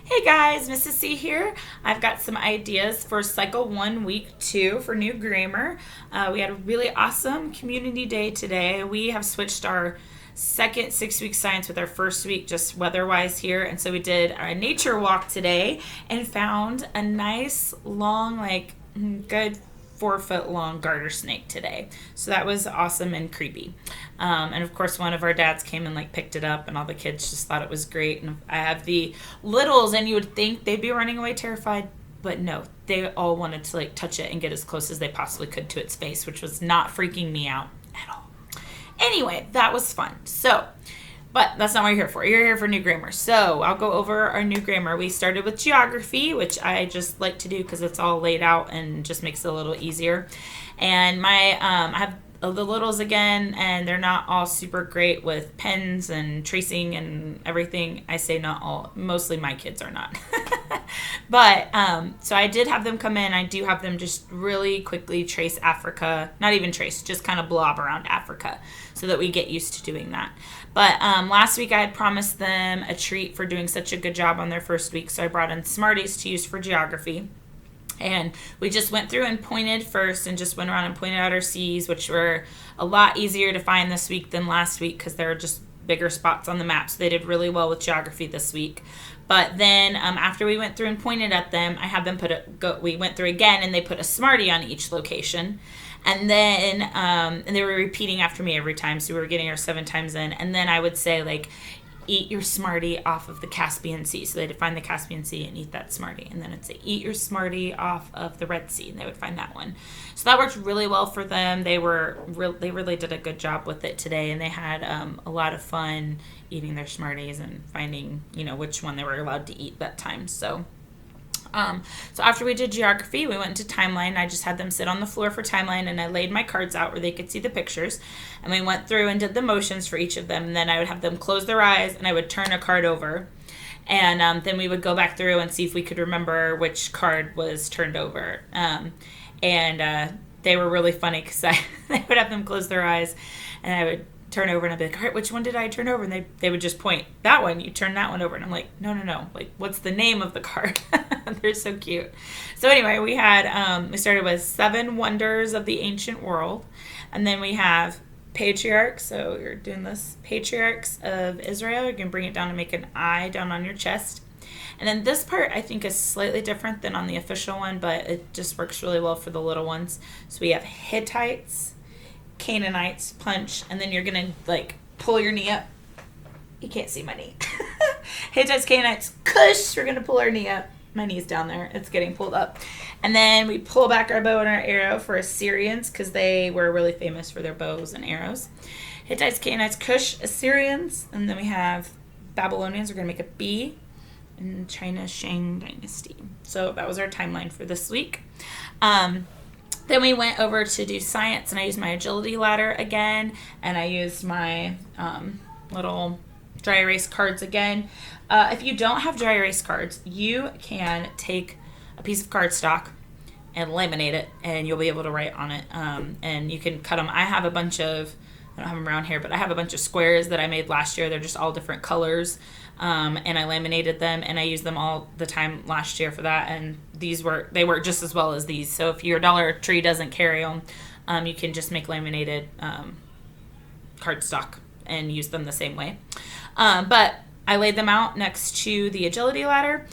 Hey guys, Mrs. C here. I've got some ideas for Cycle 1, Week 2 for new grammar. We had a really awesome community day today. We have switched our second 6 week science with our first week just weather-wise here. And so we did a nature walk today and found a nice long, good 4 foot long garter snake today. So that was awesome and creepy. And of course, one of our dads came and picked it up, and all the kids just thought it was great. And I have the littles, and you would think they'd be running away terrified, but no, they all wanted to touch it and get as close as they possibly could to its face, which was not freaking me out at all. Anyway, that was fun. But that's not what you're here for. You're here for new grammar. So I'll go over our new grammar. We started with geography, which I just like to do because it's all laid out and just makes it a little easier. And I have the littles again, and they're not all super great with pens and tracing and everything. I say not all. Mostly my kids are not. But so I did have them come in. I do have them just really quickly trace Africa. Not even trace, just kind of blob around Africa so that we get used to doing that. But last week I had promised them a treat for doing such a good job on their first week, so I brought in Smarties to use for geography. And we just went through and pointed first and just went around and pointed out our C's, which were a lot easier to find this week than last week because there were just bigger spots on the map. So they did really well with geography this week. But then after we went through and pointed at them, I had them we went through again and they put a Smartie on each location. And then and they were repeating after me every time. So we were getting our 7 times in. And then I would say eat your Smartie off of the Caspian Sea. So they'd find the Caspian Sea and eat that Smartie. And then I'd say, eat your Smartie off of the Red Sea. And they would find that one. So that worked really well for them. They really did a good job with it today. And they had a lot of fun eating their Smarties and finding, which one they were allowed to eat that time. So after we did geography, we went into timeline. I just had them sit on the floor for timeline, and I laid my cards out where they could see the pictures. And we went through and did the motions for each of them. And then I would have them close their eyes, and I would turn a card over. And then we would go back through and see if we could remember which card was turned over. They were really funny because I would have them close their eyes, and I would turn over and I'd be like, all right, which one did I turn over? And they would just point, that one, you turn that one over. And I'm like, no. What's the name of the card? They're so cute. So anyway, we started with 7 wonders of the ancient world. And then we have patriarchs. So you're doing this, patriarchs of Israel. You can bring it down and make an I down on your chest. And then this part I think is slightly different than on the official one, but it just works really well for the little ones. So we have Hittites, Canaanites, punch, and then you're going to pull your knee up. You can't see my knee. Hittites, Canaanites, Cush. We're going to pull our knee up. My knee's down there. It's getting pulled up. And then we pull back our bow and our arrow for Assyrians because they were really famous for their bows and arrows. Hittites, Canaanites, Cush, Assyrians. And then we have Babylonians. We're going to make a B. And China Shang Dynasty. So that was our timeline for this week. Then we went over to do science, and I used my agility ladder again, and I used my little dry erase cards again. If you don't have dry erase cards, you can take a piece of cardstock and laminate it, and you'll be able to write on it. And you can cut them. I don't have them around here, but I have a bunch of squares that I made last year. They're just all different colors. And I laminated them, and I used them all the time last year for that. And they work just as well as these. So if your Dollar Tree doesn't carry them, you can just make laminated cardstock and use them the same way. But I laid them out next to the agility ladder,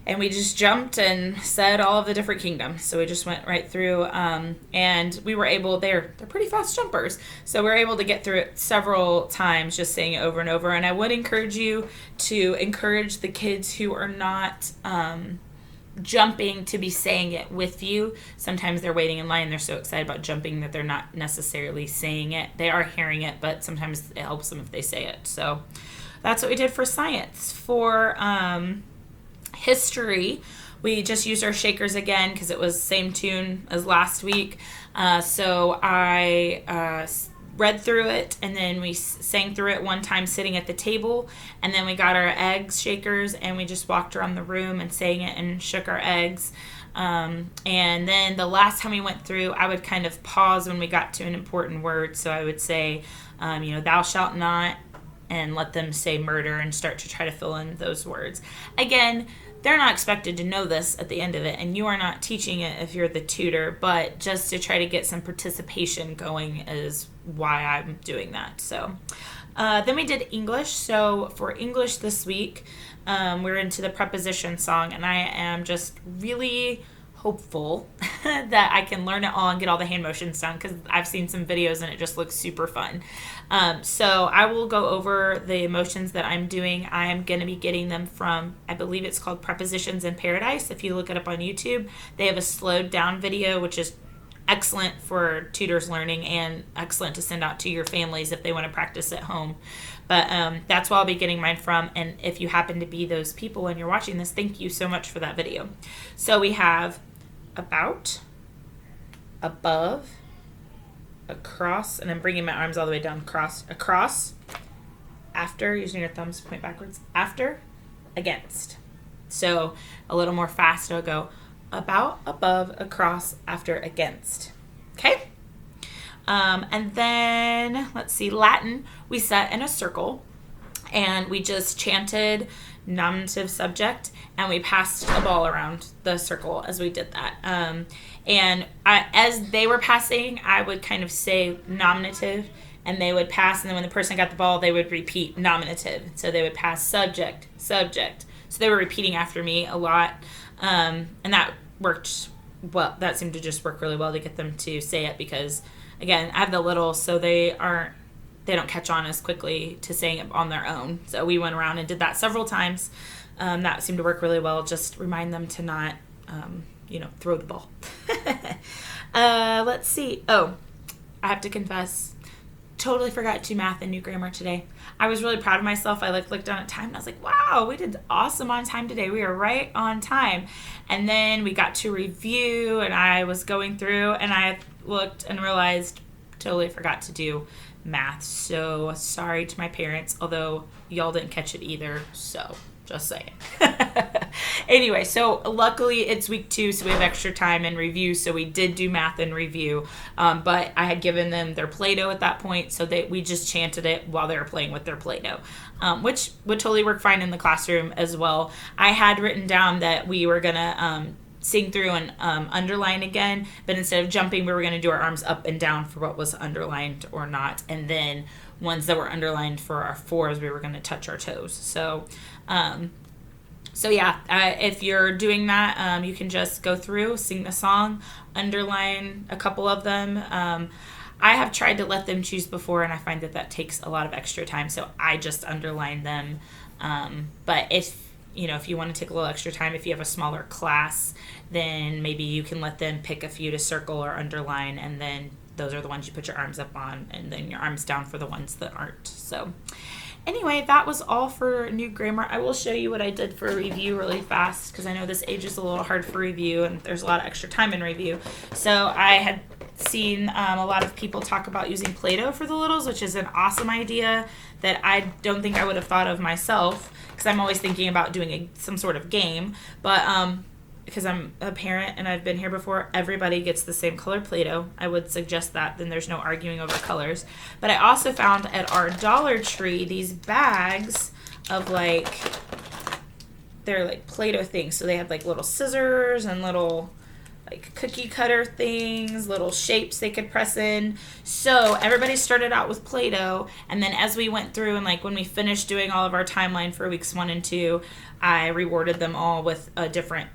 and we just jumped and said all of the different kingdoms. So we just went right through, and we were able, they're pretty fast jumpers. So we were able to get through it several times, just saying it over and over. And I would encourage you to encourage the kids who are not jumping to be saying it with you. Sometimes they're waiting in line. They're so excited about jumping that they're not necessarily saying it. They are hearing it, but sometimes it helps them if they say it. So that's what we did for science. For history, we just used our shakers again because it was same tune as last week. So I read through it, and then we sang through it one time sitting at the table, and then we got our eggs shakers, and we just walked around the room and sang it and shook our eggs. And then the last time we went through, I would kind of pause when we got to an important word. So I would say, thou shalt not and let them say murder and start to try to fill in those words. Again, they're not expected to know this at the end of it, and you are not teaching it if you're the tutor, but just to try to get some participation going is why I'm doing that. So then we did English. So for English this week, we're into the preposition song, and I am just really hopeful that I can learn it all and get all the hand motions done, because I've seen some videos and it just looks super fun. So I will go over the motions that I'm doing. I'm going to be getting them from, I believe it's called Prepositions in Paradise. If you look it up on YouTube, they have a slowed down video, which is excellent for tutors learning and excellent to send out to your families if they want to practice at home. But that's where I'll be getting mine from. And if you happen to be those people and you're watching this, thank you so much for that video. So we have about, above, across, and I'm bringing my arms all the way down, across, after, using your thumbs to point backwards, after, against. So a little more fast, I'll go about, above, across, after, against. Okay? And then, let's see, Latin, we sat in a circle, and we just chanted nominative subject, and we passed a ball around the circle as we did that. And as they were passing, I would kind of say nominative, and they would pass, and then when the person got the ball, they would repeat nominative. So they would pass subject, subject. So they were repeating after me a lot, and that worked well. That seemed to just work really well to get them to say it, because, again, I have the little, so they don't catch on as quickly to saying it on their own. So we went around and did that several times. That seemed to work really well. Just remind them to not, throw the ball. Let's see. Oh, I have to confess, totally forgot to do math and new grammar today. I was really proud of myself. I looked down at time and I was like, wow, we did awesome on time today. We are right on time. And then we got to review, and I was going through, and I looked and realized totally forgot to do math. So sorry to my parents, although y'all didn't catch it either, so just saying. Anyway, so luckily it's week 2, so we have extra time in review, so we did do math and review, but I had given them their Play-Doh at that point, so we just chanted it while they were playing with their Play-Doh, which would totally work fine in the classroom as well. I had written down that we were gonna sing through and underline again, but instead of jumping, we were going to do our arms up and down for what was underlined or not, and then ones that were underlined for our 4s, we were going to touch our toes. So yeah, if you're doing that, you can just go through, sing the song, underline a couple of them. I have tried to let them choose before, and I find that takes a lot of extra time, so I just underline them. But if you want to take a little extra time, if you have a smaller class, then maybe you can let them pick a few to circle or underline, and then those are the ones you put your arms up on, and then your arms down for the ones that aren't. So anyway, that was all for new grammar. I will show you what I did for review really fast, because I know this age is a little hard for review, and there's a lot of extra time in review. So I had seen a lot of people talk about using Play-Doh for the littles, which is an awesome idea that I don't think I would have thought of myself, because I'm always thinking about doing some sort of game. But because I'm a parent and I've been here before, everybody gets the same color Play-Doh. I would suggest that. Then there's no arguing over colors. But I also found at our Dollar Tree these bags of they're like Play-Doh things. So they have like little scissors and little like cookie cutter things, little shapes they could press in. So everybody started out with Play-Doh, and then as we went through and when we finished doing all of our timeline for weeks 1 and 2, I rewarded them all with a different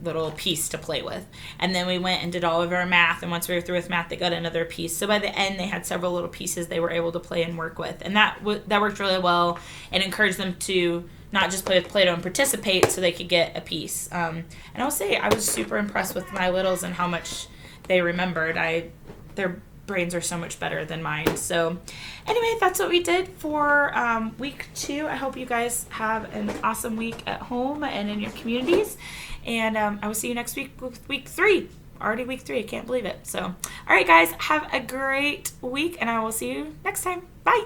little piece to play with. And then we went and did all of our math, and once we were through with math, they got another piece. So by the end, they had several little pieces they were able to play and work with, and that worked really well and encouraged them to not just play with Play-Doh and participate, so they could get a piece. And I'll say I was super impressed with my littles and how much they remembered. Their brains are so much better than mine. So anyway, that's what we did for week 2. I hope you guys have an awesome week at home and in your communities. And I will see you next week with week 3. Already week 3. I can't believe it. So, all right, guys, have a great week, and I will see you next time. Bye.